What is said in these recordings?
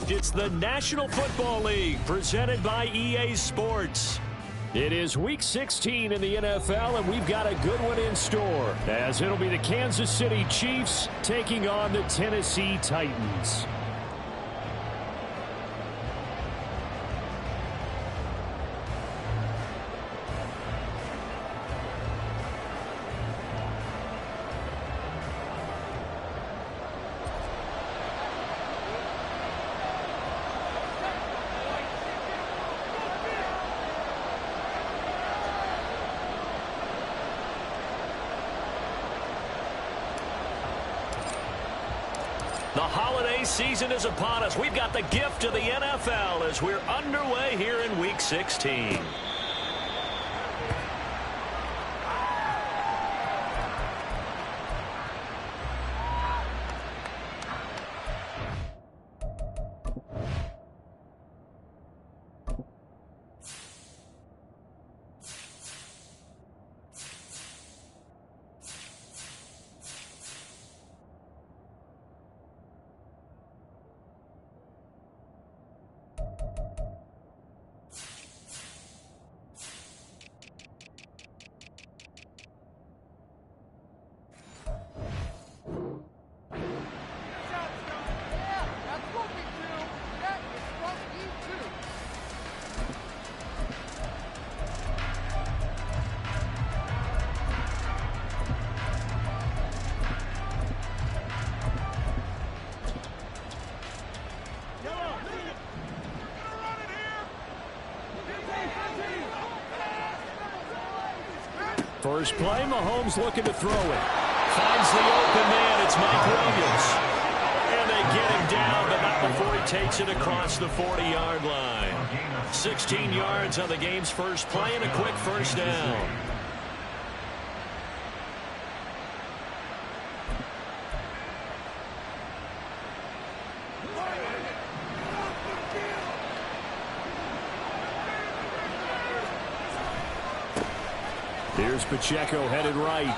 It's the National Football League presented by EA Sports. It is Week 16 in the NFL, and we've got a good one in store, as it'll be the Kansas City Chiefs taking on the Tennessee Titans. The holiday season is upon us. We've got the gift of the NFL as we're underway here in Week 16. First play, Mahomes looking to throw it. Finds the open man. It's Mike Williams. And they get him down, but not before he takes it across the 40-yard line. 16 yards on the game's first play and a quick first down. Here's Pacheco headed right.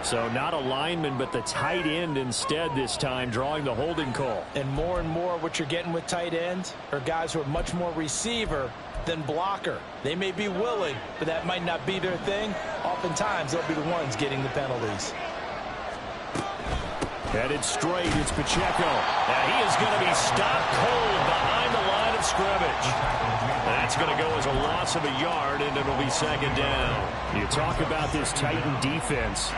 So not a lineman, but the tight end instead this time, drawing the holding call. And more what you're getting with tight ends are guys who are much more receiver than blocker. They may be willing, but that might not be their thing. Oftentimes, they'll be the ones getting the penalties. Headed straight, it's Pacheco. And he is going to be stopped cold behind the line of scrimmage. That's going to go as a loss of a yard, and it'll be second down. You talk about this Titan defense.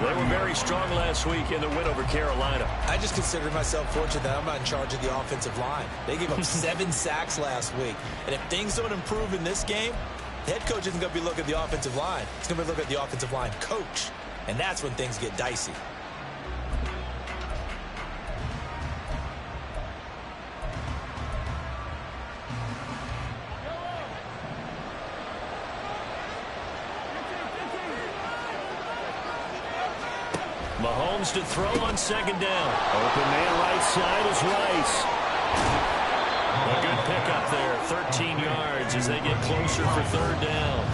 They were very strong last week in the win over Carolina. I just consider myself fortunate that I'm not in charge of the offensive line. They gave up 7 sacks last week. And if things don't improve in this game, the head coach isn't going to be looking at the offensive line. He's going to be looking at the offensive line coach. And that's when things get dicey. Mahomes to throw on second down. Open man right side is Rice. A good pickup there, 13 yards as they get closer for third down.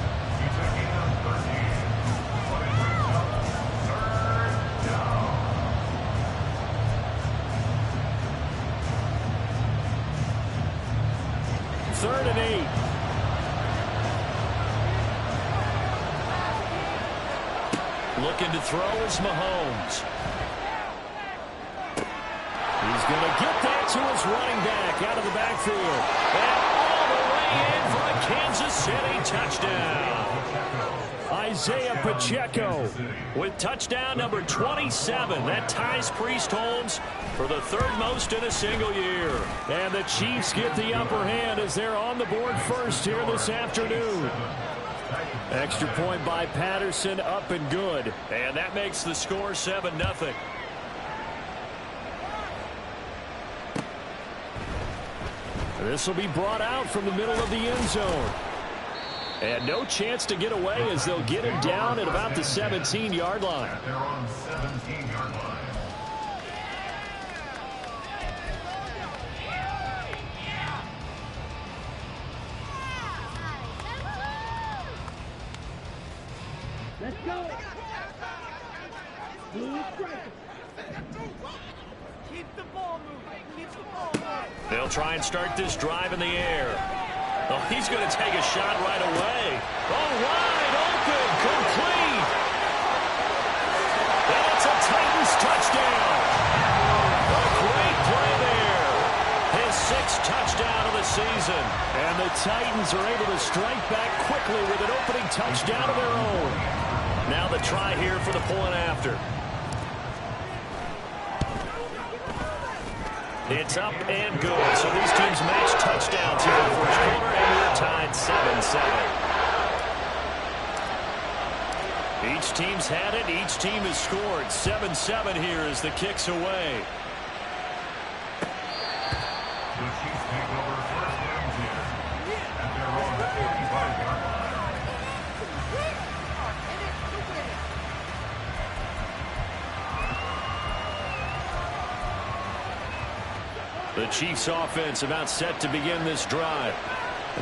Third and 8. Looking to throw is Mahomes. He's going to get that to his running back out of the backfield. And all the way in for a Kansas City touchdown. Isaiah Pacheco with touchdown number 27. That ties Priest Holmes for the third most in a single year. And the Chiefs get the upper hand as they're on the board first here this afternoon. Extra point by Patterson, up and good. And that makes the score 7-0. This will be brought out from the middle of the end zone. And no chance to get away as they'll get him down at about the 17-yard line. They're on 17-yard line. Let's go. They'll try and start this drive in the air. Oh, he's going to take a shot right away. Oh, wide open, complete. And it's a Titans touchdown. A great play there. His 6th touchdown of the season. And the Titans are able to strike back quickly with an opening touchdown of their own. Now the try here for the point after. It's up and good. So these teams match touchdowns here in the first quarter, and we're tied 7-7. Each team's had it. Each team has scored. 7-7 here as the kick's away. The Chiefs take over first down here at their own 45-yard line. The Chiefs offense about set to begin this drive.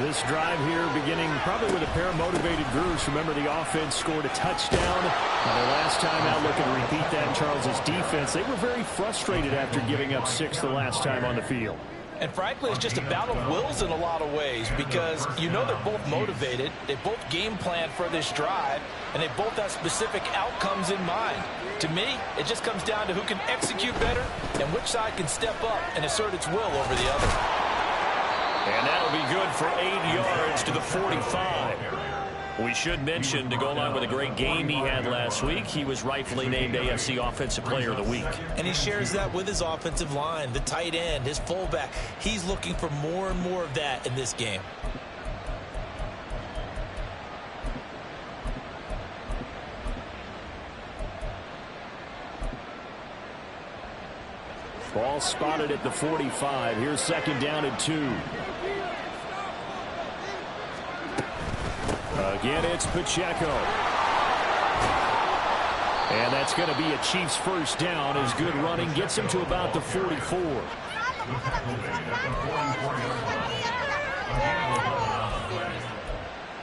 This drive here beginning probably with a pair of motivated groups. Remember, the offense scored a touchdown. The last time out, looking to repeat that in Charles's defense. They were very frustrated after giving up 6 the last time on the field. And frankly, it's just a battle of wills in a lot of ways because you know they're both motivated. They both game plan for this drive, and they both have specific outcomes in mind. To me, it just comes down to who can execute better and which side can step up and assert its will over the other. And that'll be good for 8 yards to the 45. We should mention, to go along with a great game he had last week, he was rightfully named AFC Offensive Player of the Week. And he shares that with his offensive line, the tight end, his fullback. He's looking for more and more of that in this game. Ball spotted at the 45. Here's 2nd down and 2. Again, it's Pacheco. And that's going to be a Chiefs first down. His good running gets him to about the 44.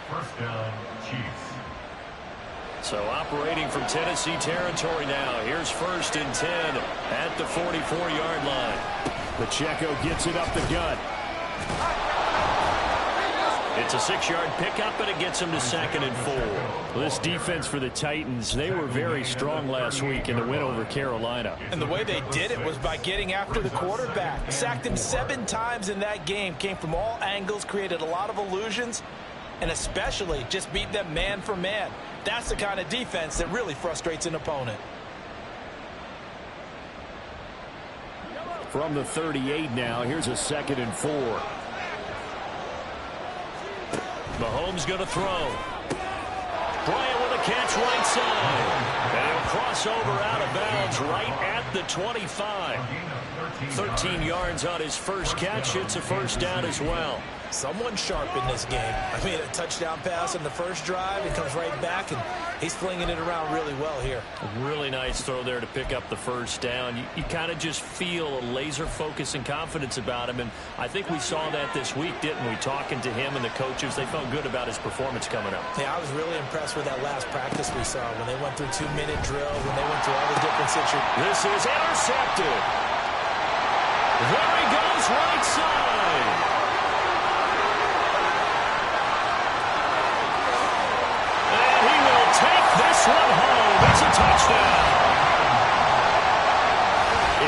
First down, Chiefs. So operating from Tennessee territory now. Here's 1st and 10 at the 44-yard line. Pacheco gets it up the gut. It's a 6-yard pickup, and it gets him to 2nd and 4. Well, this defense for the Titans, they were very strong last week in the win over Carolina. And the way they did it was by getting after the quarterback. Sacked him 7 times in that game. Came from all angles, created a lot of illusions, and especially just beat them man for man. That's the kind of defense that really frustrates an opponent. From the 38 now, here's a 2nd and 4. Mahomes going to throw. Bryant with a catch right side. And he'll cross over out of bounds right at the 25. 13 yards on his first catch. It's a first down as well. Someone sharp in this game. I mean, a touchdown pass on the first drive. He comes right back, and he's flinging it around really well here. A really nice throw there to pick up the first down. You kind of just feel a laser focus and confidence about him, and I think we saw that this week, didn't we? Talking to him and the coaches, they felt good about his performance coming up. Yeah, I was really impressed with that last practice we saw when they went through 2-minute drills, when they went through all the different situations. This is intercepted. There he goes, right side. Take this one home. It's a touchdown.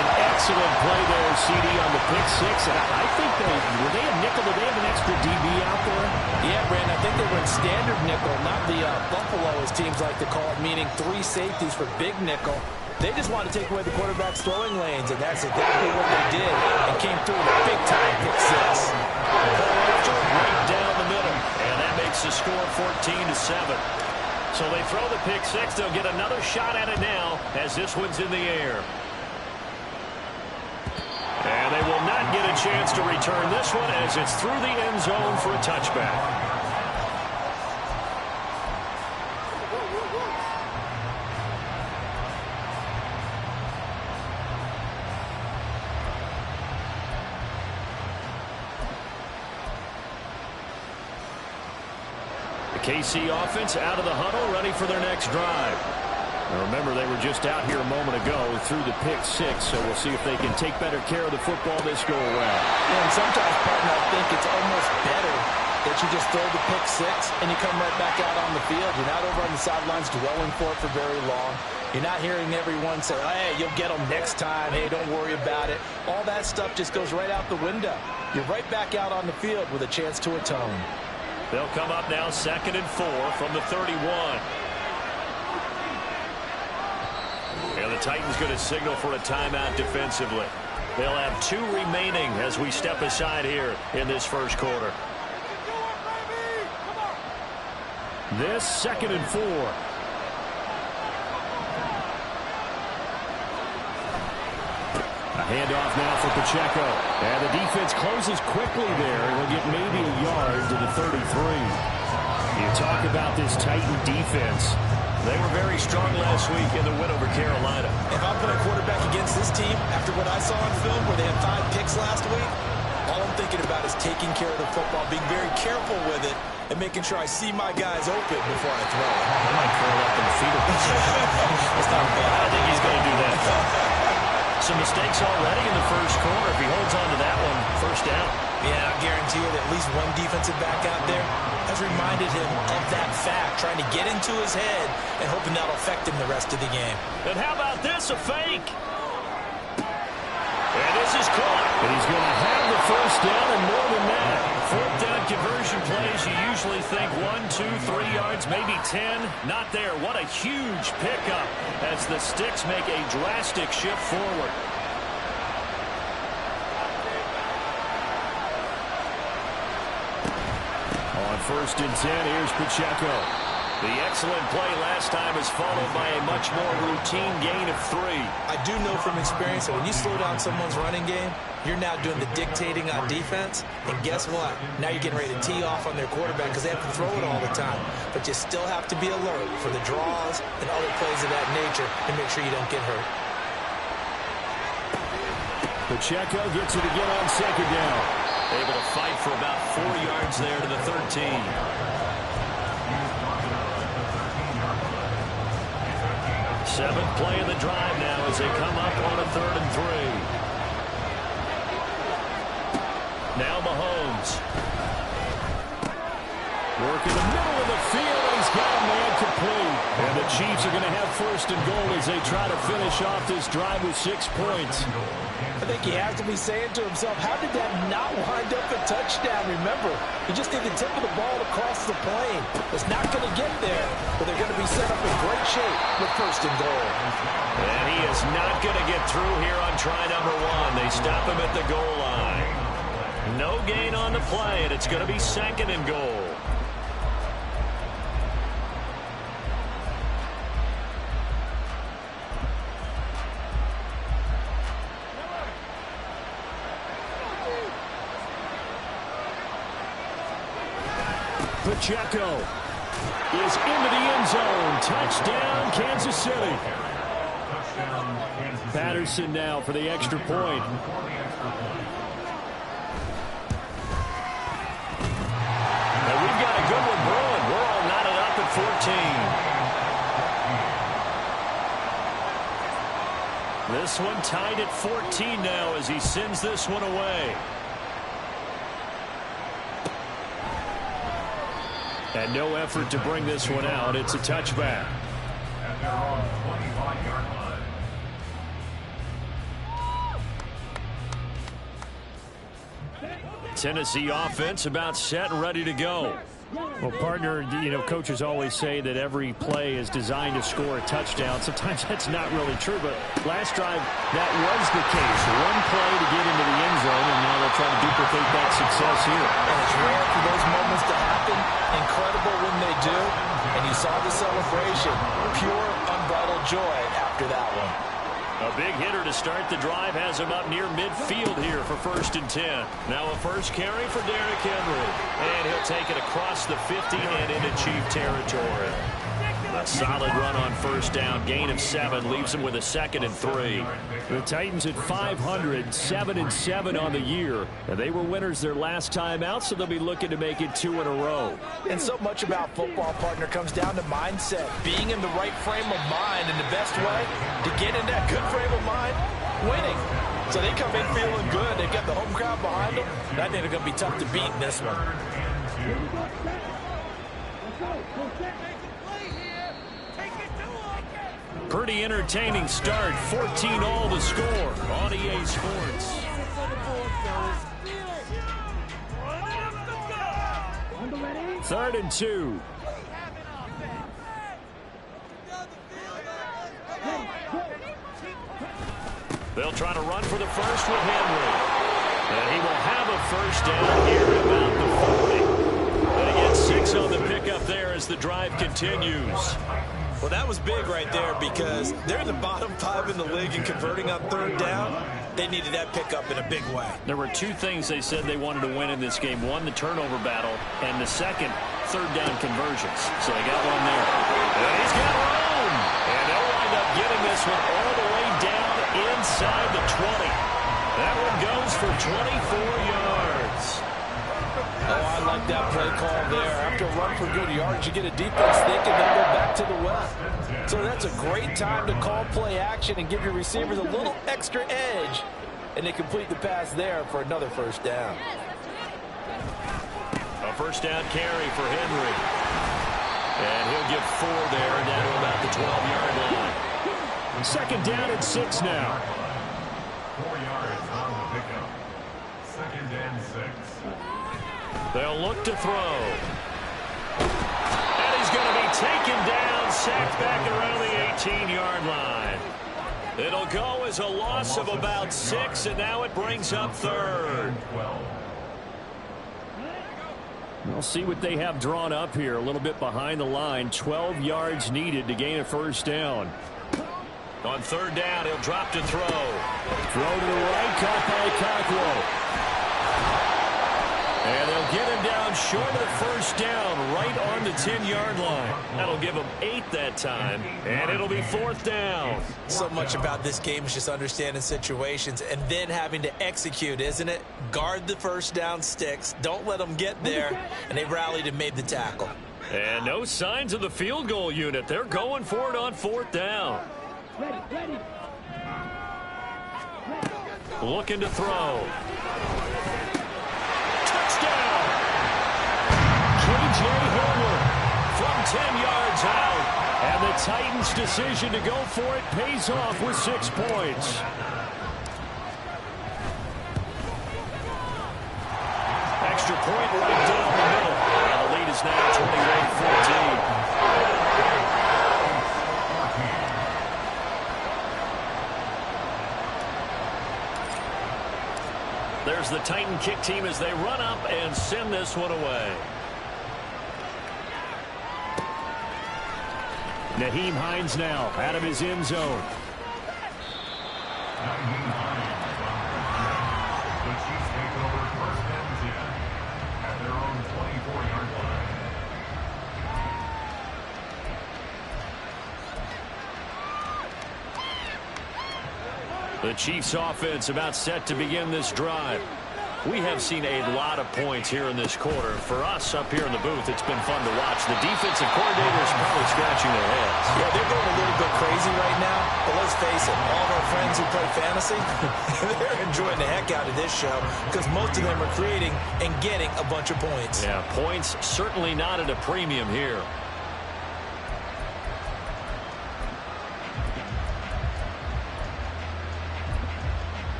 An excellent play there, CD, on the pick 6. And I think were they a nickel? Did they have an extra DB out there? Yeah, Brandon, I think they were in standard nickel, not the Buffalo, as teams like to call it, meaning 3 safeties for big nickel. They just wanted to take away the quarterback's throwing lanes, and that's exactly what they did, and came through with a big-time pick 6. Right down the middle, and that makes the score 14-7. So they throw the pick 6. They'll get another shot at it now as this one's in the air. And they will not get a chance to return this one as it's through the end zone for a touchback. KC offense out of the huddle, ready for their next drive. Now remember, they were just out here a moment ago through the pick six, so we'll see if they can take better care of the football this go around. And sometimes, partner, I think it's almost better that you just throw the pick six and you come right back out on the field. You're not over on the sidelines dwelling for it for very long. You're not hearing everyone say, hey, you'll get them next time. Hey, don't worry about it. All that stuff just goes right out the window. You're right back out on the field with a chance to atone. They'll come up now 2nd and 4 from the 31. And the Titans going to signal for a timeout defensively. They'll have 2 remaining as we step aside here in this first quarter. This 2nd and 4. A handoff now for Pacheco. And the defense closes quickly there. He'll get maybe a yard to the 33. You talk about this Titan defense. They were very strong last week in the win over Carolina. If I'm playing quarterback against this team, after what I saw on film where they had 5 picks last week, all I'm thinking about is taking care of the football, being very careful with it, and making sure I see my guys open before I throw it. I might curl up in the fetal position. That's not bad. I don't think he's going to do that. Some mistakes already in the first quarter. If he holds on to that one, first down. Yeah, I guarantee you that at least one defensive back out there has reminded him of that fact, trying to get into his head and hoping that'll affect him the rest of the game. And how about this, a fake? And this is caught. And he's going to have the first down and more than that. 4th down conversion plays, you usually think 1, 2, 3 yards, maybe 10. Not there. What a huge pickup as the Sticks make a drastic shift forward. On 1st and 10, here's Pacheco. The excellent play last time is followed by a much more routine gain of 3. I do know from experience that when you slow down someone's running game, you're now doing the dictating on defense. And guess what? Now you're getting ready to tee off on their quarterback because they have to throw it all the time. But you still have to be alert for the draws and other plays of that nature to make sure you don't get hurt. Pacheco gets it again on 2nd down. Able to fight for about 4 yards there to the 13. 7th play of the drive now as they come up on a 3rd and 3. Now Mahomes. Work in the middle of the field. He's got a man complete. And the Chiefs are going to have 1st and goal as they try to finish off this drive with 6 points. I think he has to be saying to himself, how did that not wind up a touchdown? Remember, you just need the tip of the ball across the plane. It's not going to get there, but they're going to be set up in great shape with 1st and goal. And he is not going to get through here on try number 1. They stop him at the goal line. No gain on the play, and it's going to be 2nd and goal. Pacheco is into the end zone. Touchdown, Kansas City. Patterson now for the extra point. And we've got a good one brewing. We're all knotted up at 14. This one tied at 14 now as he sends this one away. And no effort to bring this one out. It's a touchback. And they're on the 25-yard line. Tennessee offense about set and ready to go. Well, partner, you know, coaches always say that every play is designed to score a touchdown. Sometimes that's not really true, but last drive, that was the case. One play to get into the end zone, and now they'll try to duplicate that success here. And it's rare for those moments to happen. Incredible when they do. And you saw the celebration. Pure, unbridled joy after that one. A big hitter to start the drive has him up near midfield here for 1st and 10. Now a first carry for Derrick Henry. And he'll take it across the 50 and into Chief territory. A solid run on first down. Gain of 7 leaves them with a 2nd and 3. The Titans at 500, 7-7 on the year. And they were winners their last time out, so they'll be looking to make it 2 in a row. And so much about football, partner, comes down to mindset. Being in the right frame of mind, and the best way to get in that good frame of mind, winning. So they come in feeling good. They've got the home crowd behind them. I think they're going to be tough to beat in this one. Pretty entertaining start. 14-all the score on EA Sports. Third and 2. They'll try to run for the first with Henry. And he will have a first down here about the 40. And he gets 6 on the pickup there as the drive continues. Well, that was big right there because they're in the bottom 5 in the league and converting on third down. They needed that pickup in a big way. There were 2 things they said they wanted to win in this game. One, the turnover battle, and the second, third down conversions. So they got one there. And he's got room. And they'll wind up getting this one all the way down inside the 20. That one goes for 24 yards. Oh, I like that play call there. After a run for good yards, you get a defense thinking they'll go back to the well. So that's a great time to call play action and give your receivers a little extra edge. And they complete the pass there for another first down. A first down carry for Henry. And he'll get 4 there down to about the 12-yard line. Second down and 6 now. 4 yards on the pickup. 2nd and 6. They'll look to throw. And he's going to be taken down, sacked back around the 18-yard line. It'll go as a loss of about 6, and now it brings up third. We'll see what they have drawn up here. A little bit behind the line. 12 yards needed to gain a first down. On third down, he'll drop to throw. Throw to the right, caught by Cockrell. And they'll get him down short of the first down, right on the 10-yard line. That'll give him 8 that time, and it'll be 4th down. So much about this game is just understanding situations and then having to execute, isn't it? Guard the first down sticks. Don't let them get there. And they rallied and made the tackle. And no signs of the field goal unit. They're going for it on 4th down. Looking to throw. Touchdown! K.J. Hilliard from 10 yards out. And the Titans' decision to go for it pays off with 6 points. Extra point right down the middle. And the lead is now 28-14. There's the Titan kick team as they run up and send this one away. Nyheim Hines now out of his end zone. The Chiefs take over 1st and 10 at their own 24-yard line. The Chiefs offense about set to begin this drive. We have seen a lot of points here in this quarter. For us up here in the booth, it's been fun to watch. The defensive coordinators probably scratching their heads. Yeah, they're going a little bit crazy right now. But let's face it, all of our friends who play fantasy, they're enjoying the heck out of this show because most of them are creating and getting a bunch of points. Yeah, points certainly not at a premium here.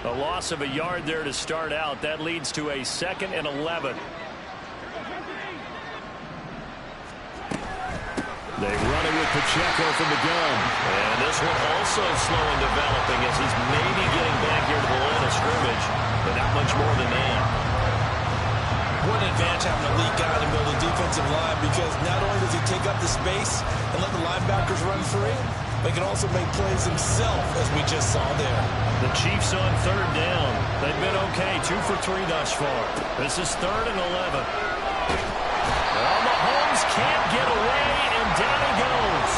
A loss of a yard there to start out. That leads to a 2nd and 11. They run it with Pacheco from the gun. And this one also slow in developing as he's maybe getting back here to the line of scrimmage, but not much more than that. What an advantage having a elite guy to build a defensive line because not only does he take up the space and let the linebackers run free, He can also make plays himself, as we just saw there. The Chiefs on third down. They've been okay, 2 for 3 thus far. This is 3rd and 11. Well, Mahomes can't get away, and down he goes.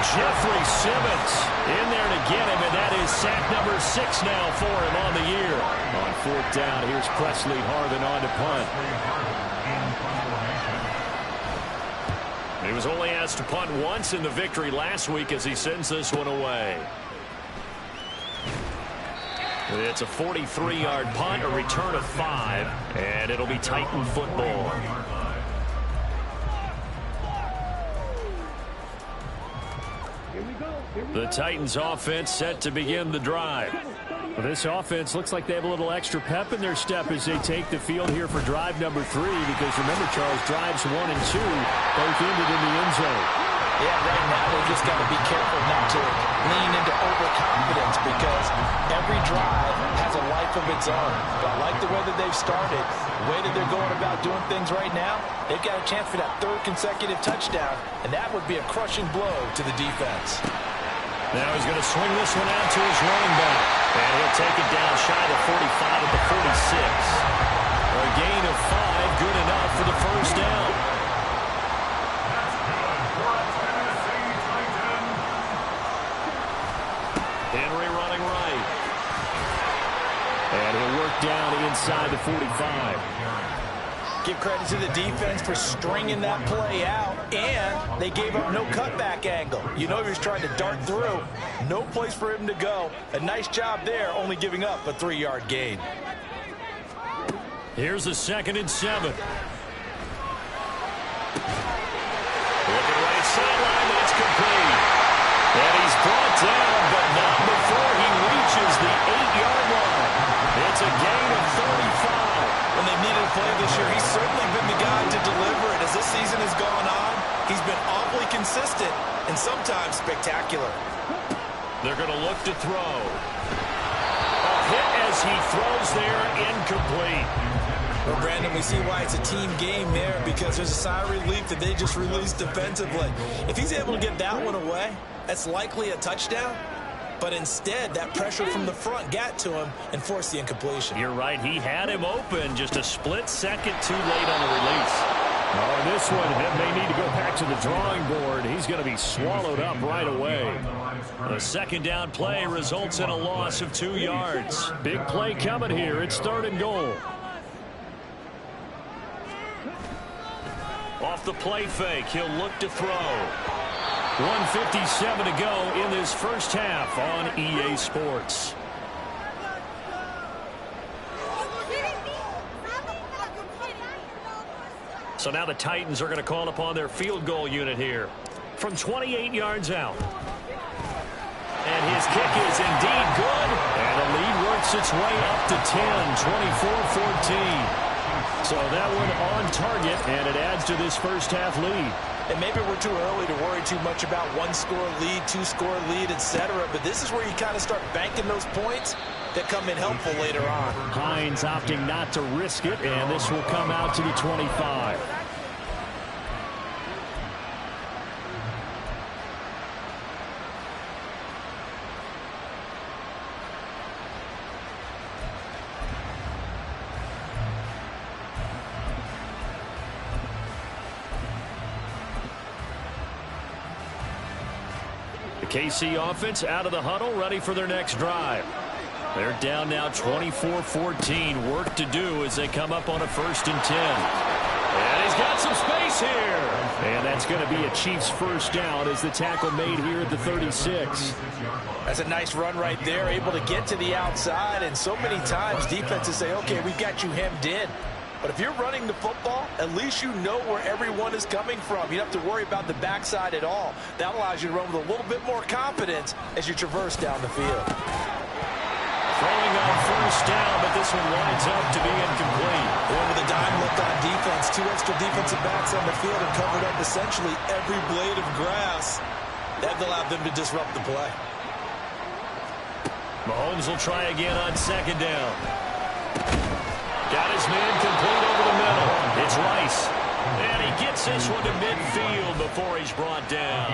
Jeffrey Simmons in there to get him, and that is sack number 6 now for him on the year. On 4th down, here's Presley Harvin on to punt. He was only asked to punt once in the victory last week as he sends this one away. It's a 43-yard punt, a return of 5, and it'll be Titan football. The Titans offense set to begin the drive. Well, this offense looks like they have a little extra pep in their step as they take the field here for drive number 3, because remember, Charles, drives 1 and 2 both ended in the end zone. Yeah, right now they just got to be careful not to lean into overconfidence, because every drive has a life of its own. But I like the way that they've started, the way that they're going about doing things right now. They've got a chance for that 3rd consecutive touchdown, and that would be a crushing blow to the defense. Now he's going to swing this one out to his running back. And he'll take it down shy of the 45 at the 46. A gain of 5, good enough for the first down. Henry running right. And he'll work down inside the 45. Give credit to the defense for stringing that play out, and they gave up no cutback angle. You know he was trying to dart through. No place for him to go. A nice job there, only giving up a 3-yard gain. Here's a 2nd and 7. Looking right sideline, that's complete. And he's brought down, but not before he reaches the 8-yard line. It's a gain of 35. When they've needed a play this year, he's certainly been the guy to deliver it. As this season has gone on, he's been awfully consistent and sometimes spectacular. They're going to look to throw. A hit as he throws there, incomplete. Well, Brandon, we see why it's a team game there, because there's a sigh of relief that they just released defensively. If he's able to get that one away, that's likely a touchdown. But instead, that pressure from the front got to him and forced the incompletion. You're right. He had him open, just a split second too late on the release. Oh, this one may need to go back to the drawing board. He's going to be swallowed up right away. The 2nd down play results in a loss of 2 yards. Big play coming here. It's 3rd and goal. Off the play fake, he'll look to throw. 1:57 to go in this first half on EA Sports. So now the Titans are going to call upon their field goal unit here from 28 yards out. And his kick is indeed good. And the lead works its way up to 10, 24-14. So that one on target, and it adds to this first half lead. And maybe we're too early to worry too much about 1-score lead, 2-score lead, etc. But this is where you kind of start banking those points that come in helpful later on. Hines opting not to risk it, and this will come out to the 25. KC offense out of the huddle, ready for their next drive. They're down now 24-14. Work to do as they come up on a 1st and 10. And he's got some space here. And that's going to be a Chiefs first down as the tackle made here at the 36. That's a nice run right there, able to get to the outside. And so many times defenses say, okay, we've got you hemmed in. But if you're running the football, at least you know where everyone is coming from. You don't have to worry about the backside at all. That allows you to run with a little bit more confidence as you traverse down the field. Throwing on first down, but this one winds up to be incomplete. One with a dime look on defense, 2 extra defensive backs on the field and covered up essentially every blade of grass. That allowed them to disrupt the play. Mahomes will try again on 2nd down. Got his man complete over the middle. It's Rice. And he gets this one to midfield before he's brought down.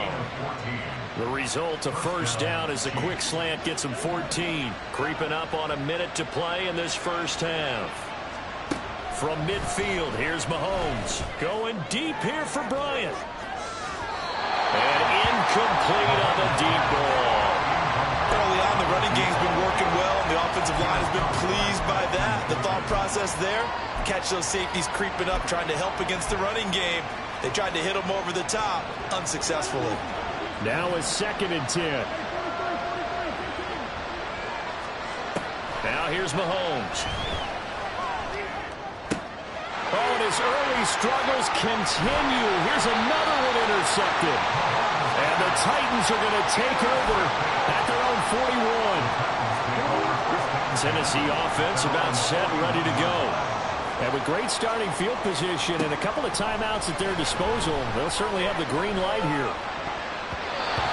The result, a first down, as the quick slant gets him 14. Creeping up on a minute to play in this first half. From midfield, here's Mahomes. Going deep here for Bryant. And incomplete on the deep ball. Early on, the running game's been working well, and the offensive line has been pleased by that. The thought process there, catch those safeties creeping up, trying to help against the running game. They tried to hit them over the top, unsuccessfully. Now a 2nd and 10. Now here's Mahomes. Oh, and his early struggles continue. Here's another one intercepted. And the Titans are going to take over at their own 41. Tennessee offense about set, ready to go. And with great starting field position and a couple of timeouts at their disposal, they'll certainly have the green light here.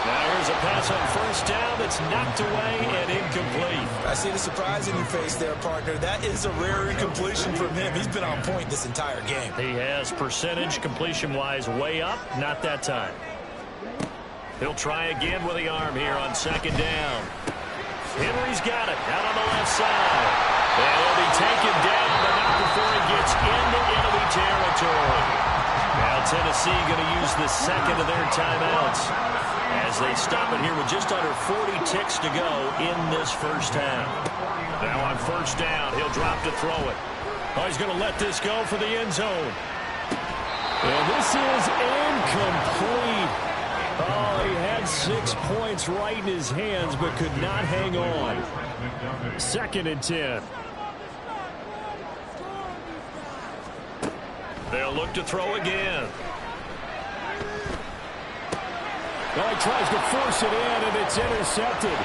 Now here's a pass on first down that's knocked away and incomplete. I see the surprise in your face there, partner. That is a rare incompletion from him. He's been on point this entire game. He has percentage completion-wise way up, not that time. He'll try again with the arm here on 2nd down. Henry's got it out on the left side. And he'll be taken down, but not before he gets into enemy territory. Now Tennessee going to use the second of their timeouts as they stop it here with just under 40 ticks to go in this first half. Now on first down, he'll drop to throw it. Oh, he's going to let this go for the end zone. And this is incomplete. Oh, he had 6 points right in his hands, but could not hang on. 2nd and 10. They'll look to throw again. Oh, he tries to force it in, and it's intercepted.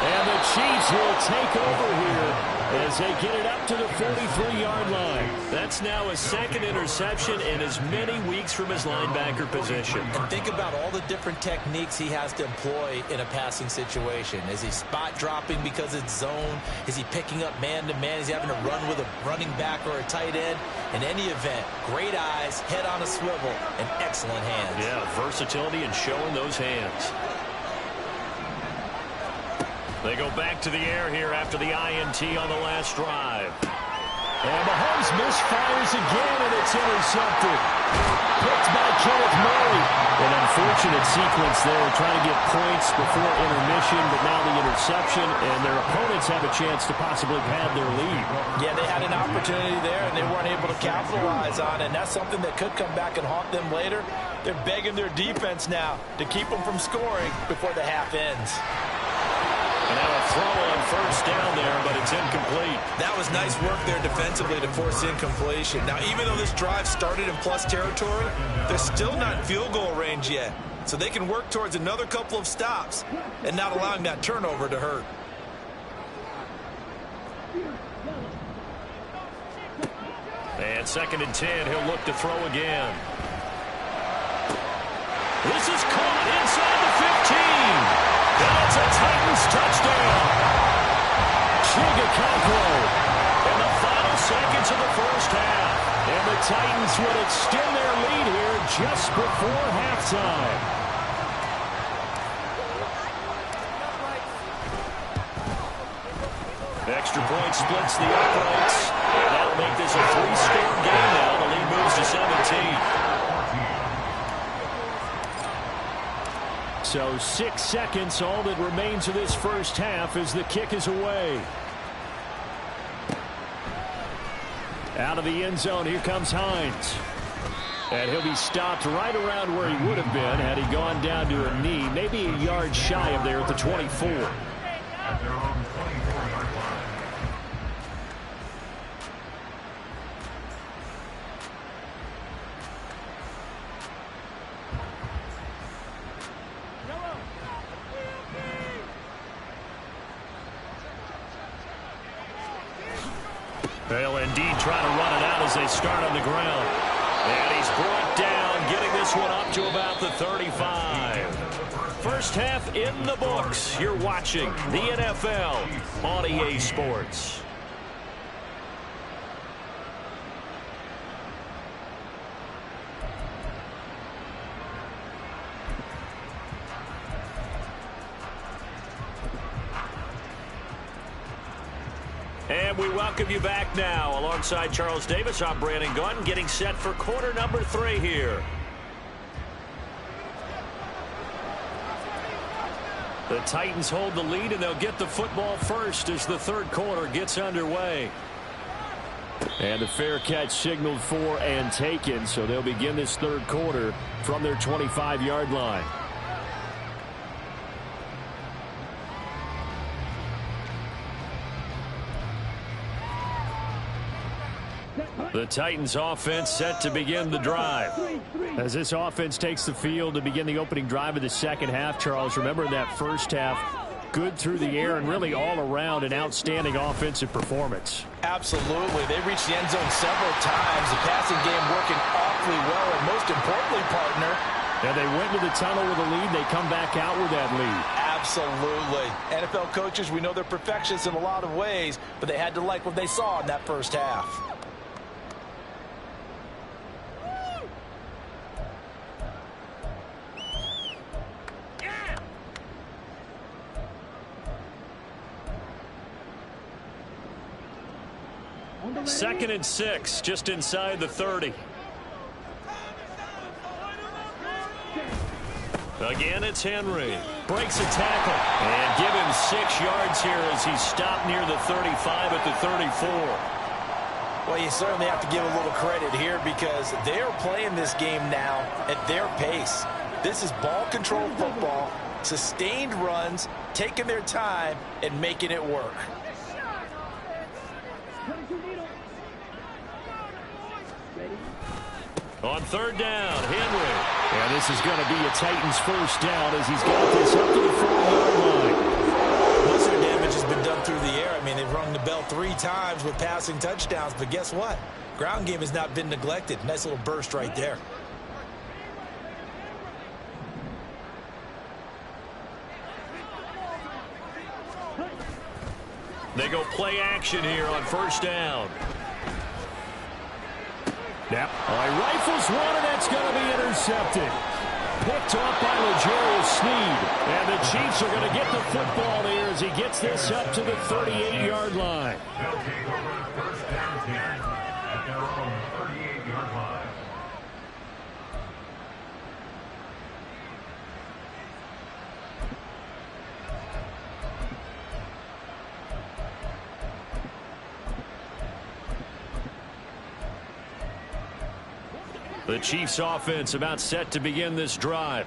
And the Chiefs will take over here as they get it up to the 43-yard line. That's now his 2nd interception in as many weeks from his linebacker position. And think about all the different techniques he has to employ in a passing situation. Is he spot dropping because it's zone? Is he picking up man-to-man? Is he having to run with a running back or a tight end? In any event, great eyes, head on a swivel, and excellent hands. Yeah, versatility and showing those hands. They go back to the air here after the INT on the last drive. And Mahomes misfires again, and it's intercepted. Picked by Kenneth Murray. An unfortunate sequence there, trying to get points before intermission, but now the interception, and their opponents have a chance to possibly pad their lead. Yeah, they had an opportunity there, and they weren't able to capitalize on it, and that's something that could come back and haunt them later. They're begging their defense now to keep them from scoring before the half ends. And now a throw on first down there, but it's incomplete. That was nice work there defensively to force incompletion. Now, even though this drive started in plus territory, they're still not in field goal range yet. So they can work towards another couple of stops and not allowing that turnover to hurt. And 2nd and 10, he'll look to throw again. This is caught inside the 15. That's a Titans touchdown. Chigakaklo. In the final seconds of the first half. And the Titans would extend their lead here just before halftime. Extra point splits the uprights. And that'll make this a 3-score game now. The lead moves to 17. So 6 seconds, all that remains of this first half as the kick is away. Out of the end zone, here comes Hines. And he'll be stopped right around where he would have been had he gone down to a knee, maybe a yard shy of there at the 24. At their own 24-yard line. They'll indeed try to run it out as they start on the ground. And he's brought down, getting this one up to about the 35. First half in the books. You're watching the NFL on EA Sports. And we welcome you back now. Alongside Charles Davis, I'm Brandon Gunn, getting set for quarter number 3 here. The Titans hold the lead, and they'll get the football first as the third quarter gets underway. And a fair catch signaled for and taken, so they'll begin this third quarter from their 25-yard line. The Titans offense set to begin the drive. As this offense takes the field to begin the opening drive of the second half, Charles, remember in that first half, good through the air and really all around an outstanding offensive performance. Absolutely. They reached the end zone several times. The passing game working awfully well, and most importantly, partner. And they went to the tunnel with a lead. They come back out with that lead. Absolutely. NFL coaches, we know they're perfectionists in a lot of ways, but they had to like what they saw in that first half. Second and 6, just inside the 30. Again, it's Henry. Breaks a tackle. And give him 6 yards here as he stopped near the 35 at the 34. Well, you certainly have to give a little credit here because they are playing this game now at their pace. This is ball control football, sustained runs, taking their time, and making it work. On third down, Henry. And this is going to be a Titans first down as he's got this up to the 40-yard line. Most of their damage has been done through the air. I mean, they've rung the bell 3 times with passing touchdowns, but guess what? Ground game has not been neglected. Nice little burst right there. They go play action here on first down. Yep. All right, rifles one, and that's going to be intercepted. Picked off by L'Jarius Sneed. And the Chiefs are going to get the football here as he gets this up to the 38-yard line. They'll take over first down 10 at their own 38-yard line. The Chiefs offense about set to begin this drive.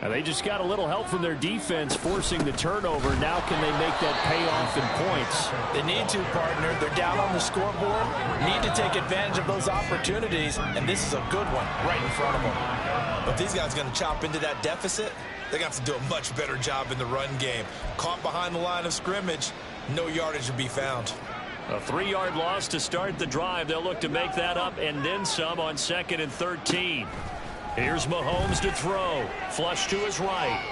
And they just got a little help from their defense forcing the turnover. Now can they make that pay off in points? They need to, partner. They're down on the scoreboard. Need to take advantage of those opportunities, and this is a good one right in front of them. But these guys are going to chop into that deficit. They're going to have to do a much better job in the run game. Caught behind the line of scrimmage, no yardage to be found. A 3-yard loss to start the drive. They'll look to make that up and then some on 2nd and 13. Here's Mahomes to throw. Flush to his right.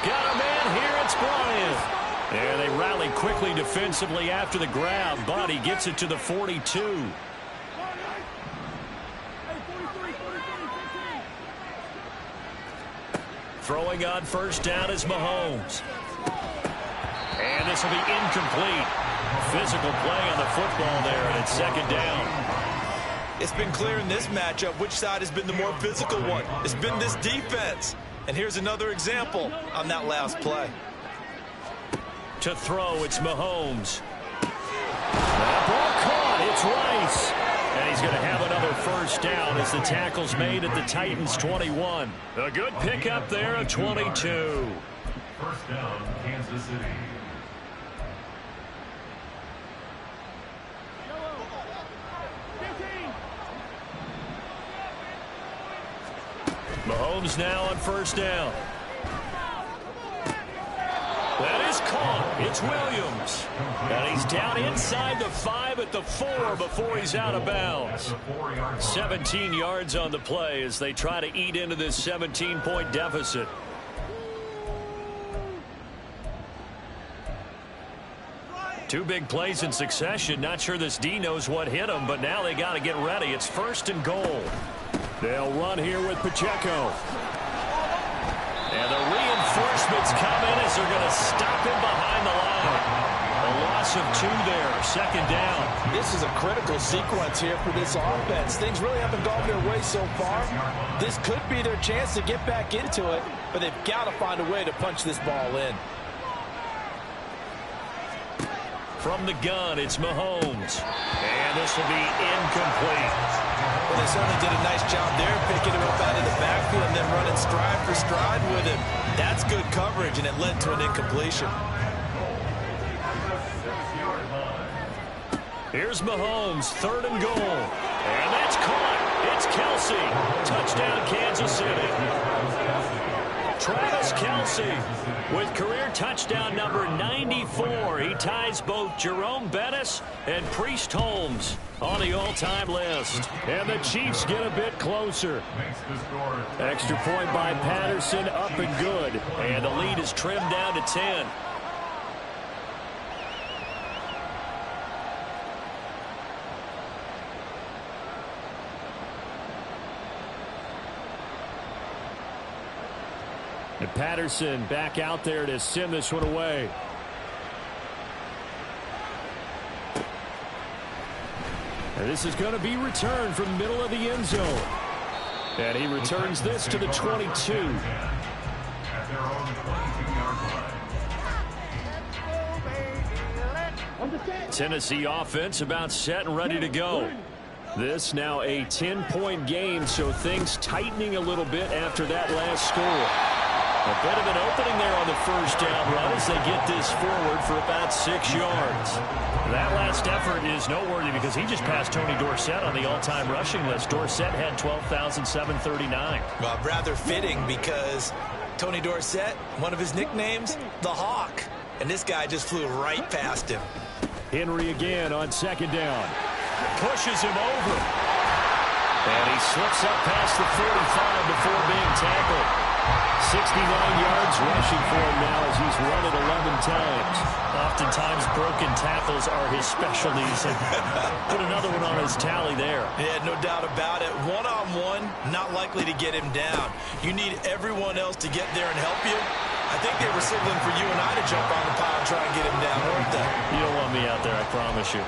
Got a man here. It's Bryant. And they rally quickly defensively after the grab, but he gets it to the 42. Throwing on first down is Mahomes. And this will be incomplete. Physical play on the football there, and it's second down. It's been clear in this matchup which side has been the more physical one. It's been this defense. And here's another example on that last play. To throw, it's Mahomes. That ball caught. It's Rice. And he's going to have another first down as the tackle's made at the Titans' 21. A good pickup there of 22. First down, Kansas City. Mahomes now on first down. That is caught. It's Williams. And he's down inside the 5 at the 4 before he's out of bounds. 17 yards on the play as they try to eat into this 17-point deficit. Two big plays in succession. Not sure this D knows what hit him, but now they got to get ready. It's 1st and goal. They'll run here with Pacheco. And the reinforcements come in as they're going to stop him behind the line. A loss of 2 there, second down. This is a critical sequence here for this offense. Things really haven't gone their way so far. This could be their chance to get back into it, but they've got to find a way to punch this ball in. From the gun, it's Mahomes. And this will be incomplete. Well, they certainly did a nice job there, picking him up out of the backfield and then running stride for stride with him. That's good coverage, and it led to an incompletion. Here's Mahomes, 3rd and goal. And that's caught. It's Kelsey. Touchdown, Kansas City. Travis Kelsey with career touchdown number 94. He ties both Jerome Bettis and Priest Holmes on the all-time list. And the Chiefs get a bit closer. Extra point by Patterson, up and good. And the lead is trimmed down to 10. And Patterson back out there to send this one away. And this is going to be returned from the middle of the end zone. And he returns this to the 22. Tennessee offense about set and ready to go. This now a 10-point game, so things tightening a little bit after that last score. A bit of an opening there on the first down run as they get this forward for about 6 yards. That last effort is noteworthy because he just passed Tony Dorsett on the all-time rushing list. Dorsett had 12,739. Well, rather fitting because Tony Dorsett, one of his nicknames, the Hawk. And this guy just flew right past him. Henry again on 2nd down. Pushes him over. And he slips up past the 45 before being tackled. 69 yards rushing for him now as he's run it 11 times. Oftentimes broken tackles are his specialties. And put another one on his tally there. Yeah, no doubt about it. One-on-one, not likely to get him down. You need everyone else to get there and help you. I think they were signaling for you and I to jump on the pile and try and get him down, weren't they? You don't want me out there, I promise you.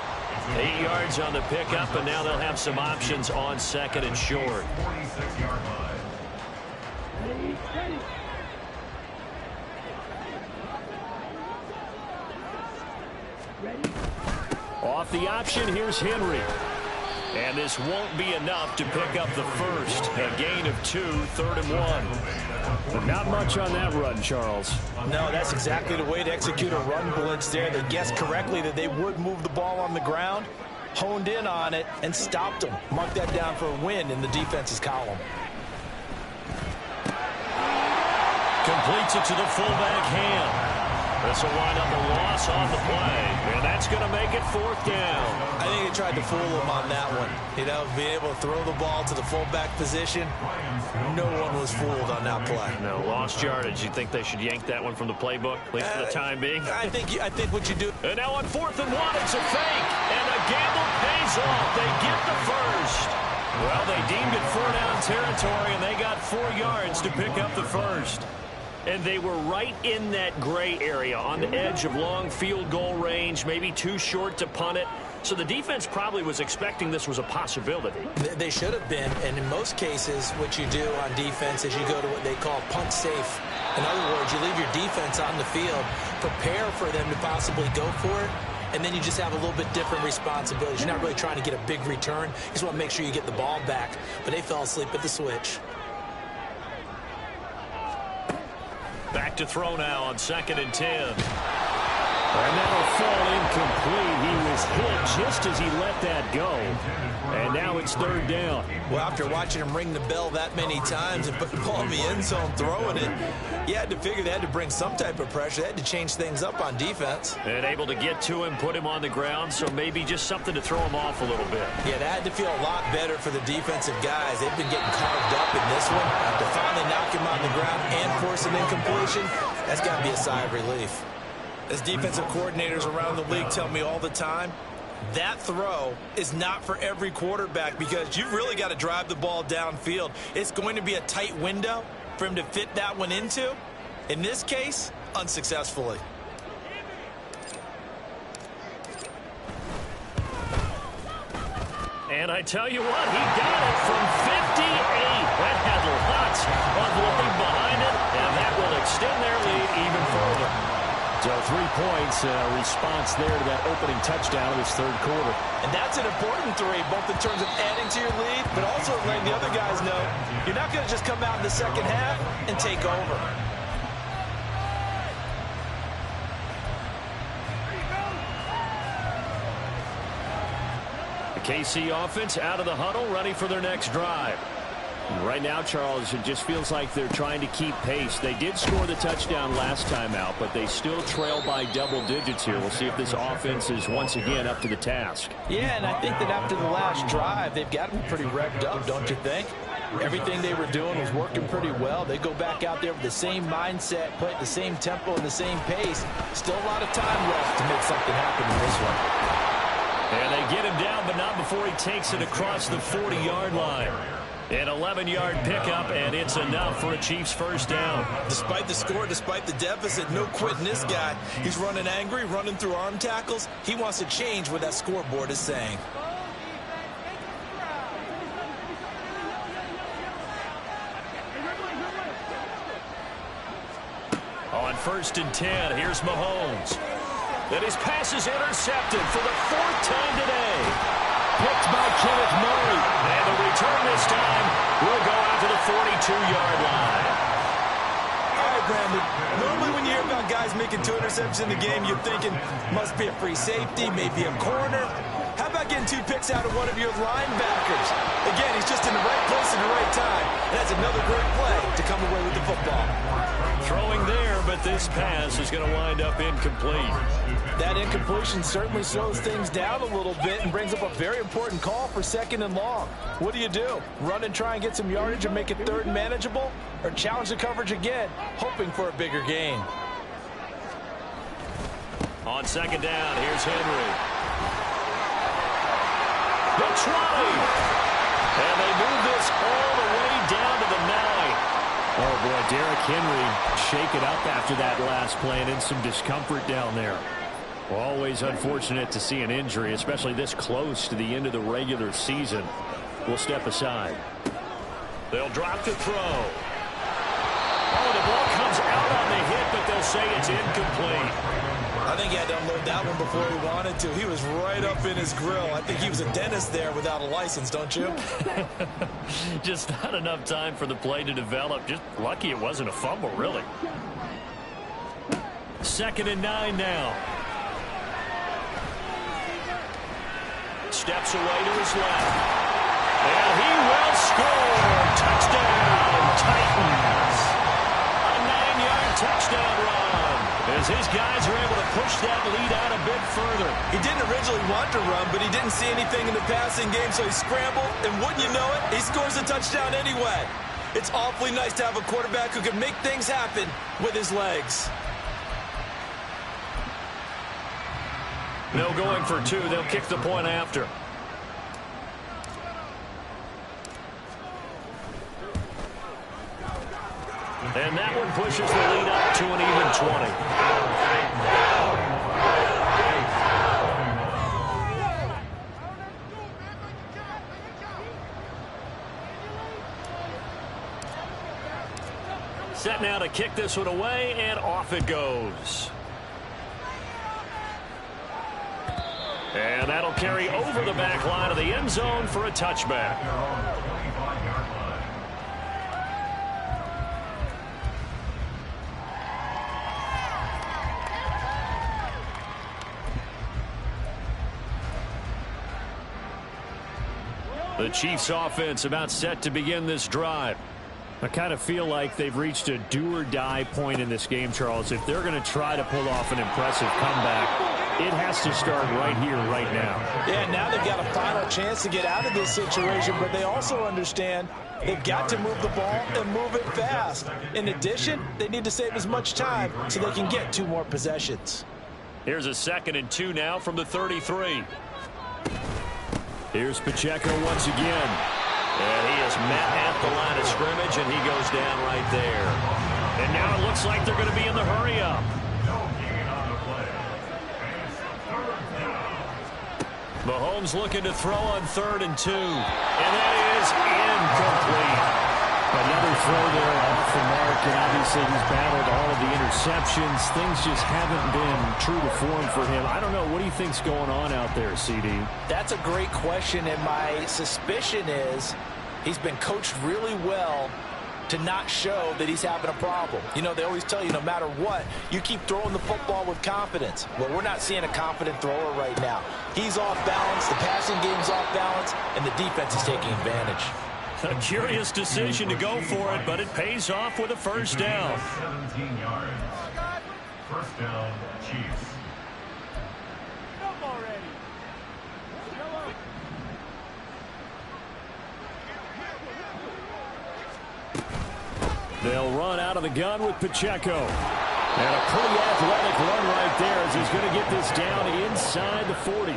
8 yards on the pickup, and now they'll have some options on 2nd and short. 46-yard line. Off the option, here's Henry. And this won't be enough to pick up the first. A gain of 2, 3rd and 1. But not much on that run, Charles. No, that's exactly the way to execute a run blitz there. They guessed correctly that they would move the ball on the ground, honed in on it, and stopped them. Mark that down for a win in the defense's column. Completes it to the fullback Ham. This will wind up a loss on the play, and that's going to make it 4th down. I think they tried to fool him on that one. You know, being able to throw the ball to the fullback position, no one was fooled on that play. No, lost yardage. You think they should yank that one from the playbook, at least for the time being? I think what you do. And now on 4th and 1, it's a fake, and the gamble pays off. They get the first. Well, they deemed it 4-down territory, and they got 4 yards to pick up the first. And they were right in that gray area on the edge of long field goal range, maybe too short to punt it. So the defense probably was expecting this was a possibility. They should have been, and in most cases, what you do on defense is you go to what they call punt safe. In other words, you leave your defense on the field, prepare for them to possibly go for it, and then you just have a little bit different responsibilities. You're not really trying to get a big return. You just want to make sure you get the ball back. But they fell asleep at the switch. Back to throw now on 2nd and 10. And that'll fall incomplete. He was hit just as he let that go. And now it's 3rd down. Well, after watching him ring the bell that many times and put the ball in the end zone throwing it, you had to figure they had to bring some type of pressure. They had to change things up on defense. And able to get to him, put him on the ground, so maybe just something to throw him off a little bit. Yeah, that had to feel a lot better for the defensive guys. They've been getting carved up in this one. To finally knock him on the ground and force an incompletion, that's got to be a sigh of relief. As defensive coordinators around the league tell me all the time, that throw is not for every quarterback because you've really got to drive the ball downfield. It's going to be a tight window for him to fit that one into. In this case, unsuccessfully. And I tell you what, he got it from 58. That had lots of load behind it, and that will extend their lead even further. So 3 points, response there to that opening touchdown of this third quarter. And that's an important 3, both in terms of adding to your lead, but also letting the other guys know you're not going to just come out in the second half and take over. The KC offense out of the huddle, ready for their next drive. Right now, Charles, it just feels like they're trying to keep pace. They did score the touchdown last time out, but they still trail by double digits here. We'll see if this offense is once again up to the task. Yeah, and I think that after the last drive, they've got to be pretty revved up, don't you think? Everything they were doing was working pretty well. They go back out there with the same mindset, play at the same tempo and the same pace. Still a lot of time left to make something happen in this one. And they get him down, but not before he takes it across the 40-yard line. An 11-yard pickup, and it's enough for a Chiefs first down. Despite the score, despite the deficit, no quitting this guy. He's running angry, running through arm tackles. He wants to change what that scoreboard is saying. On 1st and 10, here's Mahomes. And his pass is intercepted for the 4th time today. Picked by Kenneth Murray. And the return this time will go out to the 42-yard line. All right, Brandon. Normally when you hear about guys making 2 interceptions in the game, you're thinking must be a free safety, maybe a corner. How about getting 2 picks out of one of your linebackers? Again, he's just in the right place at the right time. And that's another great play to come away with the football. Throwing there, but this pass is going to wind up incomplete. That incompletion certainly slows things down a little bit and brings up a very important call for 2nd and long. What do? Run and try and get some yardage and make it 3rd and manageable? Or challenge the coverage again, hoping for a bigger gain? On 2nd down, here's Henry. The 20. And they move this all the way down to the 9. Oh, boy, Derrick Henry shaken up after that last play and in some discomfort down there. Always unfortunate to see an injury, especially this close to the end of the regular season. We'll step aside. They'll drop to throw. Oh, the ball comes out on the hit, but they'll say it's incomplete. I think he had to unload that one before he wanted to. He was right up in his grill. I think he was a dentist there without a license, don't you? Just not enough time for the play to develop. Just lucky it wasn't a fumble, really. 2nd and 9 now. Steps away to his left. And he will score. Touchdown, Titans. A 9-yard touchdown run, as his guys are able to push that lead out a bit further. He didn't originally want to run, but he didn't see anything in the passing game, so he scrambled, and wouldn't you know it, he scores a touchdown anyway. It's awfully nice to have a quarterback who can make things happen with his legs. No going for 2. They'll kick the point after. And that one pushes the lead up to an even 20. Set now to kick this one away, and off it goes. And that'll carry over the back line of the end zone for a touchback. The Chiefs offense about set to begin this drive. I kind of feel like they've reached a do-or-die point in this game, Charles. If they're going to try to pull off an impressive comeback, it has to start right here, right now. Yeah, now they've got a final chance to get out of this situation, but they also understand they've got to move the ball and move it fast. In addition, they need to save as much time so they can get 2 more possessions. Here's a 2nd and 2 now from the 33. Here's Pacheco once again. And he is met at the line of scrimmage, and he goes down right there. And now it looks like they're going to be in the hurry-up. Mahomes looking to throw on 3rd and 2. And that is incomplete. Another throw there off the mark, and obviously he's battled all of the interceptions. Things just haven't been true to form for him. I don't know. What do you think's going on out there, CD? That's a great question, and my suspicion is he's been coached really well to not show that he's having a problem. You know, they always tell you no matter what, you keep throwing the football with confidence. Well, we're not seeing a confident thrower right now. He's off balance, the passing game's off balance, and the defense is taking advantage. A curious decision to go for it, but it pays off with a first down. 17 yards. First down, Chiefs. They'll run out of the gun with Pacheco. And a pretty athletic run right there as he's going to get this down inside the 40.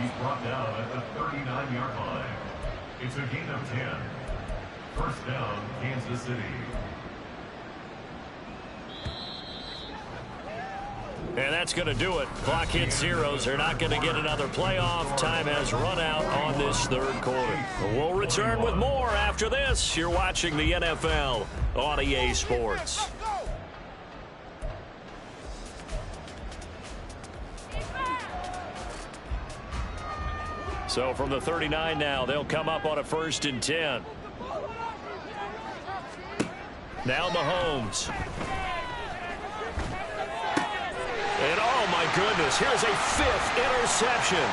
He's brought down at the 39-yard line. It's a gain of 10. First down, Kansas City. And that's going to do it. Clock hits zeros. They're not going to get another playoff. Time has run out on this 3rd quarter. We'll return with more after this. You're watching the NFL on EA Sports. So from the 39 now, they'll come up on a 1st and 10. Now Mahomes. And oh my goodness, here's a 5th interception.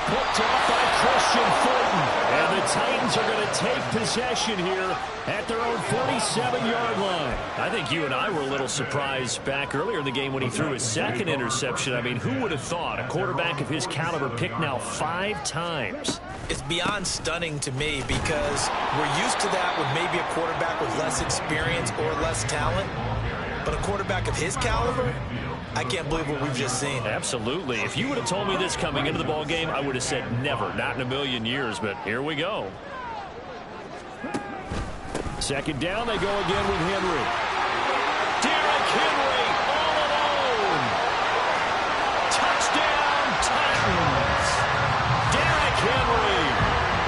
Picked off by Christian Fulton. And the Titans are going to take possession here at their own 47-yard line. I think you and I were a little surprised back earlier in the game when he threw his 2nd interception. I mean, who would have thought a quarterback of his caliber picked now 5 times? It's beyond stunning to me because we're used to that with maybe a quarterback with less experience or less talent. But a quarterback of his caliber, I can't believe what we've just seen. Absolutely. If you would have told me this coming into the ball game, I would have said never, not in a million years. But here we go. 2nd down, they go again with Henry. Derrick Henry all alone. Touchdown, Titans. Derrick Henry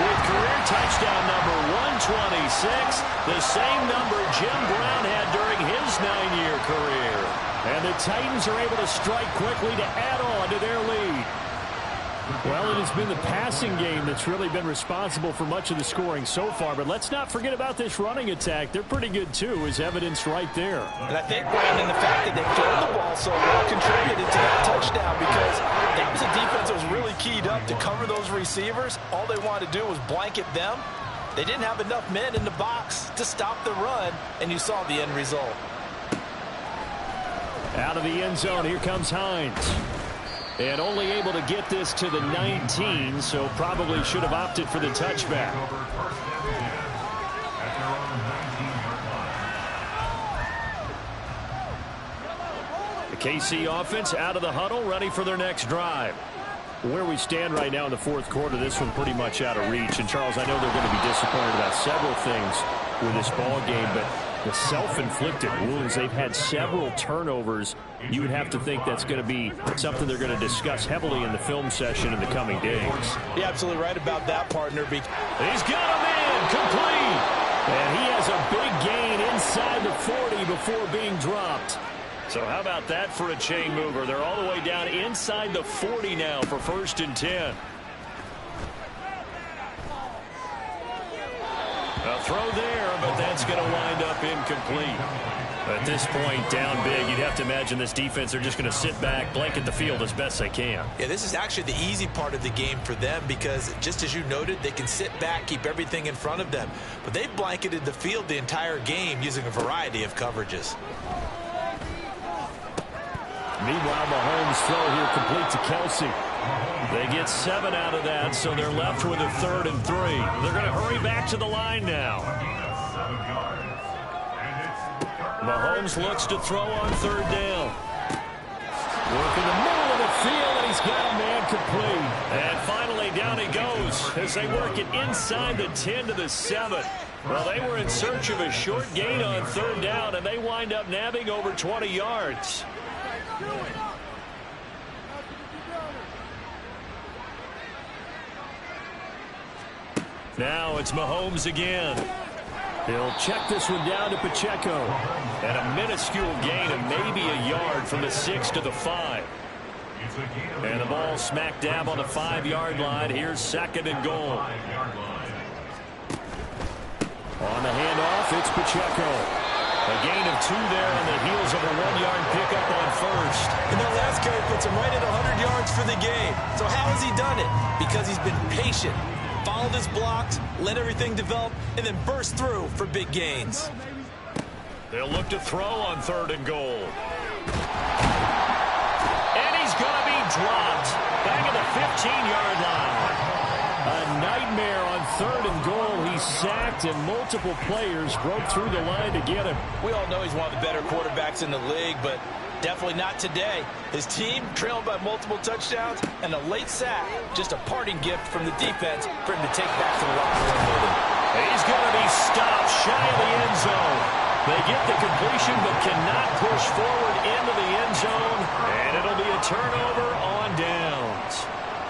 with career touchdown number 126, the same number Jim Brown had during his 9-year career. And the Titans are able to strike quickly to add on to their lead. Well, it has been the passing game that's really been responsible for much of the scoring so far. But let's not forget about this running attack. They're pretty good, too, as evidenced right there. And I think, Brandon, the fact that they throw the ball so well contributed to that touchdown because that was a defense that was really keyed up to cover those receivers. All they wanted to do was blanket them. They didn't have enough men in the box to stop the run, and you saw the end result. Out of the end zone, here comes Hines. And only able to get this to the 19, so probably should have opted for the touchback. The KC offense out of the huddle, ready for their next drive. Where we stand right now in the 4th quarter, this one pretty much out of reach. And, Charles, I know they're going to be disappointed about several things with this ball game, but the self-inflicted wounds, they've had several turnovers. You would have to think that's going to be something they're going to discuss heavily in the film session in the coming days. You're absolutely right about that, partner. He's got him in, complete. And he has a big gain inside the 40 before being dropped. So how about that for a chain mover? They're all the way down inside the 40 now for 1st and 10. A throw there, but that's going to wind up incomplete. At this point, down big, you'd have to imagine this defense are just going to sit back, blanket the field as best they can. Yeah, this is actually the easy part of the game for them because, just as you noted, they can sit back, keep everything in front of them. But they've blanketed the field the entire game using a variety of coverages. Meanwhile, Mahomes' throw here complete to Kelsey. They get 7 out of that, so they're left with a 3rd and 3. They're going to hurry back to the line now. Mahomes looks to throw on 3rd down. Work in the middle of the field, and he's got a man complete. And finally, down he goes as they work it inside the 10 to the 7. Well, they were in search of a short gain on 3rd down, and they wind up nabbing over 20 yards. Now it's Mahomes again. He'll check this one down to Pacheco. And a minuscule gain of maybe a yard from the 6 to the 5. And the ball smack dab on the 5-yard line. Here's 2nd and goal. On the handoff, it's Pacheco. A gain of 2 there on the heels of a 1-yard pickup on first. And that last carry puts him right at 100 yards for the game. So how has he done it? Because he's been patient, followed his blocks, let everything develop, and then burst through for big gains. They'll look to throw on 3rd and goal. And he's going to be dropped back at the 15-yard line. A nightmare on 3rd and goal. He's sacked, and multiple players broke through the line to get him. We all know he's one of the better quarterbacks in the league, but definitely not today. His team trailed by multiple touchdowns, and a late sack, just a parting gift from the defense for him to take back to the locker room. He's going to be stopped shy of the end zone. They get the completion but cannot push forward into the end zone, and it'll be a turnover on downs.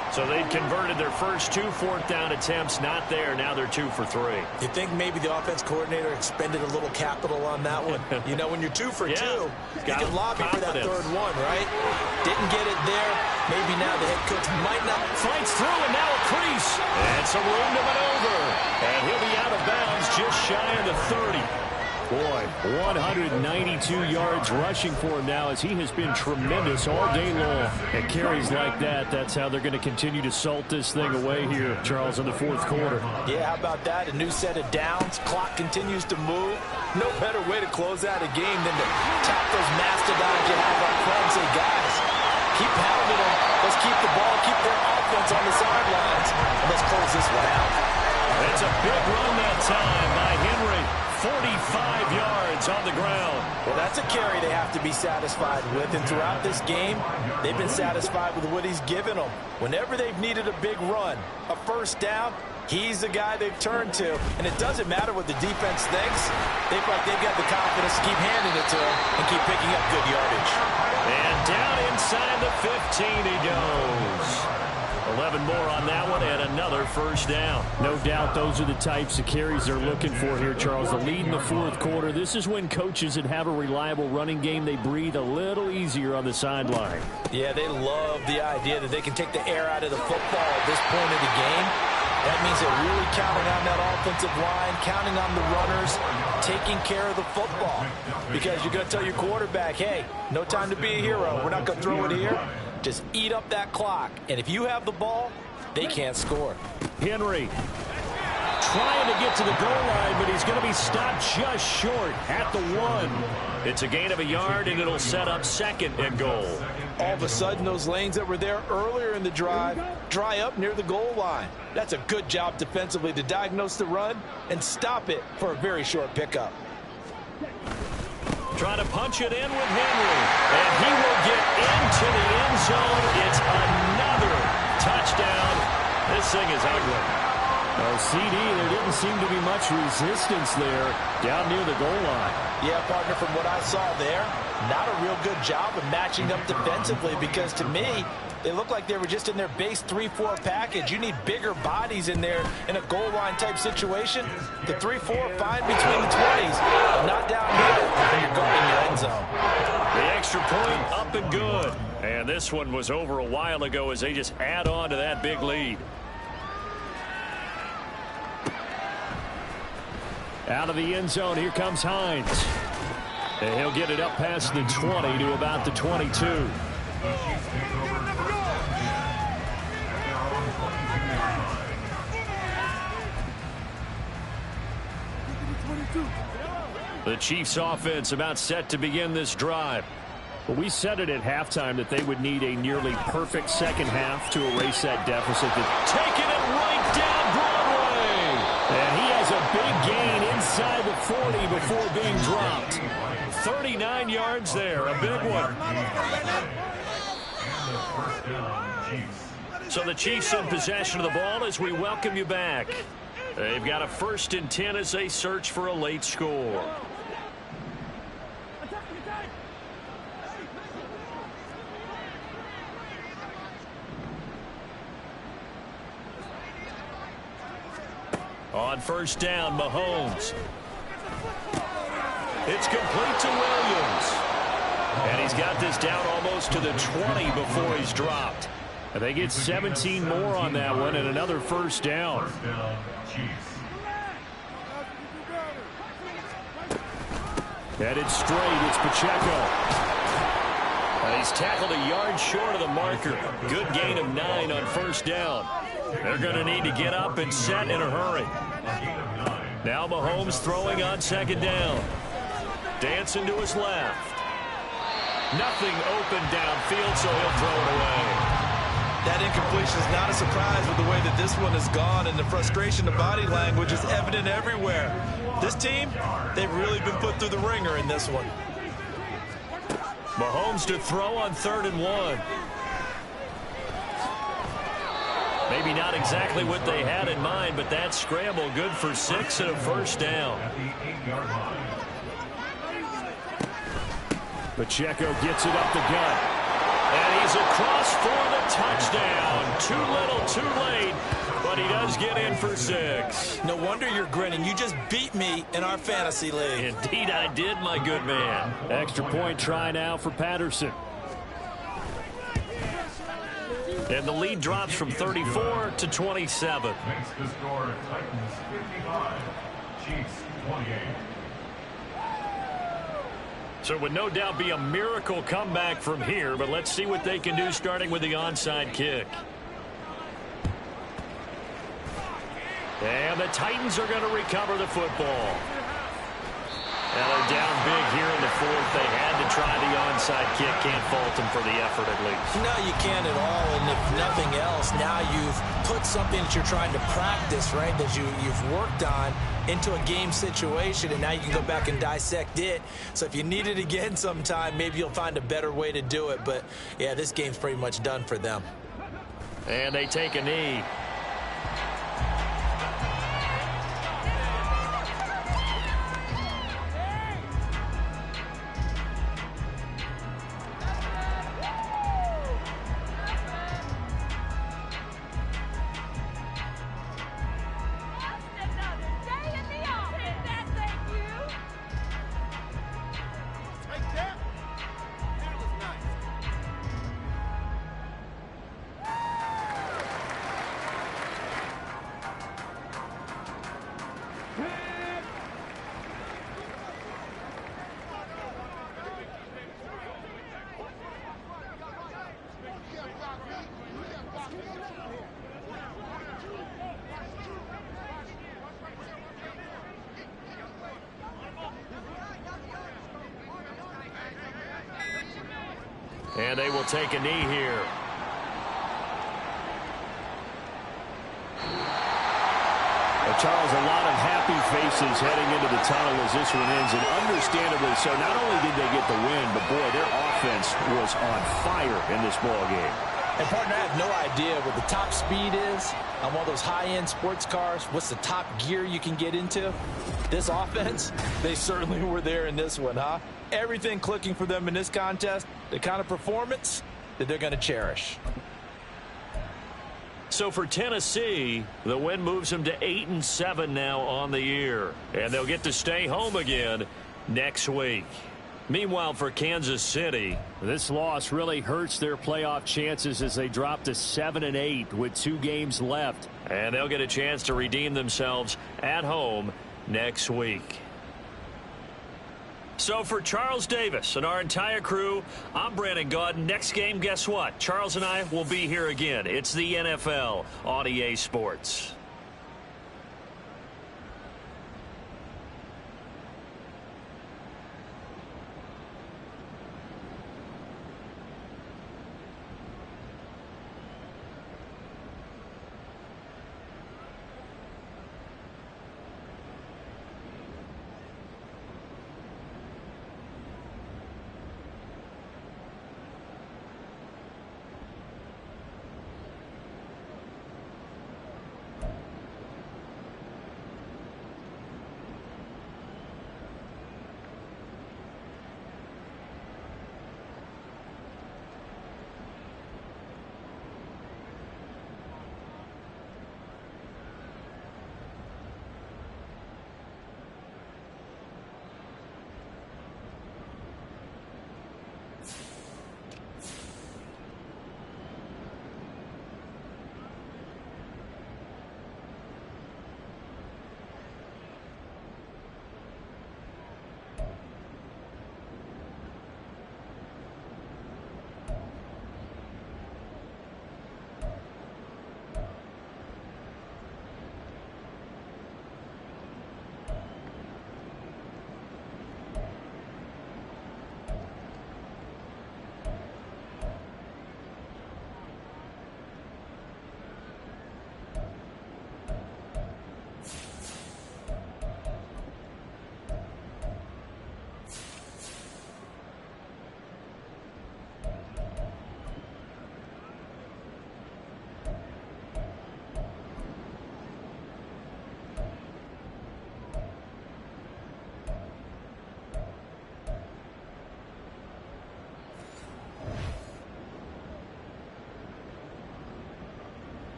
So they'd converted their first 2 4th-down attempts. Not there. Now they're 2 for 3. You think maybe the offense coordinator expended a little capital on that one? You know, when you're 2 for 2, you can lobby for that 3rd one, right? Didn't get it there. Maybe now the head coach might not. Fights through, and now a crease. And some room to maneuver. And he'll be out of bounds just shy of the 30. Boy, 192 yards rushing for him now as he has been tremendous all day long. At carries like that, that's how they're going to continue to salt this thing away here, Charles, in the 4th quarter. Yeah, how about that? A new set of downs. Clock continues to move. No better way to close out a game than to tap those mastodons you have up front and say, guys, keep pounding them. Let's keep the ball, keep their offense on the sidelines. And let's close this one out. It's a big run that time by Henry. 45 yards on the ground. Well, that's a carry they have to be satisfied with. And throughout this game, they've been satisfied with what he's given them. Whenever they've needed a big run, a 1st down, he's the guy they've turned to. And it doesn't matter what the defense thinks. They've got the confidence to keep handing it to him and keep picking up good yardage. And down inside the 15 he goes. 11 more on that one and another 1st down. No doubt those are the types of carries they're looking for here, Charles. The lead in the 4th quarter. This is when coaches that have a reliable running game, they breathe a little easier on the sideline. Yeah, they love the idea that they can take the air out of the football at this point of the game. That means they're really counting on that offensive line, counting on the runners, taking care of the football. Because you're going to tell your quarterback, hey, no time to be a hero. We're not going to throw it here. Just eat up that clock. And if you have the ball, they can't score. Henry trying to get to the goal line, but he's going to be stopped just short at the 1. It's a gain of a yard, and it'll set up 2nd and goal. All of a sudden, those lanes that were there earlier in the drive dry up near the goal line. That's a good job defensively to diagnose the run and stop it for a very short pickup. Trying to punch it in with Henry. And he will get into the end zone. It's another touchdown. This thing is ugly. Oh, CD, there didn't seem to be much resistance there down near the goal line. Yeah, partner, from what I saw there, not a real good job of matching up defensively because to me, they look like they were just in their base 3-4 package. You need bigger bodies in there in a goal line type situation. The 3-4 fine between the 20s, but not down here when you're guarding your end zone. The extra point up and good. And this one was over a while ago as they just add on to that big lead. Out of the end zone, here comes Hines. And he'll get it up past the 20 to about the 22. The Chiefs offense about set to begin this drive. Well, we said it at halftime that they would need a nearly perfect second half to erase that deficit. Taking it right down Broadway. And he has a big gain inside the 40 before being dropped. 39 yards there, a big one. So the Chiefs in possession of the ball as we welcome you back. They've got a 1st and 10 as they search for a late score. On first down, Mahomes. It's complete to Williams. And he's got this down almost to the 20 before he's dropped. And they get 17 more on that one and another first down. First down, Chiefs. Headed straight, it's Pacheco. He's tackled a yard short of the marker. Good gain of 9 on first down. They're going to need to get up and set in a hurry. Now Mahomes throwing on second down. Dancing to his left. Nothing open downfield, so he'll throw it away. That incompletion is not a surprise with the way that this one has gone, and the frustration of body language is evident everywhere. This team, they've really been put through the ringer in this one. Mahomes to throw on 3rd and 1. Maybe not exactly what they had in mind, but that scramble good for 6 and a first down. At the 8-yard line. Pacheco gets it up the gut. And he's across for the touchdown. Too little, too late, but he does get in for 6. No wonder you're grinning. You just beat me in our fantasy league. Indeed I did, my good man. Extra point try now for Patterson. And the lead drops from 34 to 27. Makes the score Titans 55, Chiefs 28. So it would no doubt be a miracle comeback from here, but let's see what they can do starting with the onside kick. And the Titans are going to recover the football. And they're down big here in the 4th. They had to try the onside kick. Can't fault them for the effort at least. No, you can't at all. And if nothing else, now you've put something that you're trying to practice, right, that you've worked on into a game situation, and now you can go back and dissect it. So if you need it again sometime, maybe you'll find a better way to do it. But, yeah, this game's pretty much done for them. And they take a knee. And they will take a knee here. Charles, a lot of happy faces heading into the tunnel as this one ends, and understandably so. Not only did they get the win, but boy, their offense was on fire in this ball game. And partner, I have no idea what the top speed is on one of those high-end sports cars. What's the top gear you can get into? This offense, they certainly were there in this one, huh? Everything clicking for them in this contest, the kind of performance that they're going to cherish. So for Tennessee, the win moves them to 8-7 now on the year. And they'll get to stay home again next week. Meanwhile, for Kansas City, this loss really hurts their playoff chances as they drop to 7-8 with 2 games left. And they'll get a chance to redeem themselves at home next week. So for Charles Davis and our entire crew, I'm Brandon Gaudin. Next game, guess what? Charles and I will be here again. It's the NFL on EA Sports.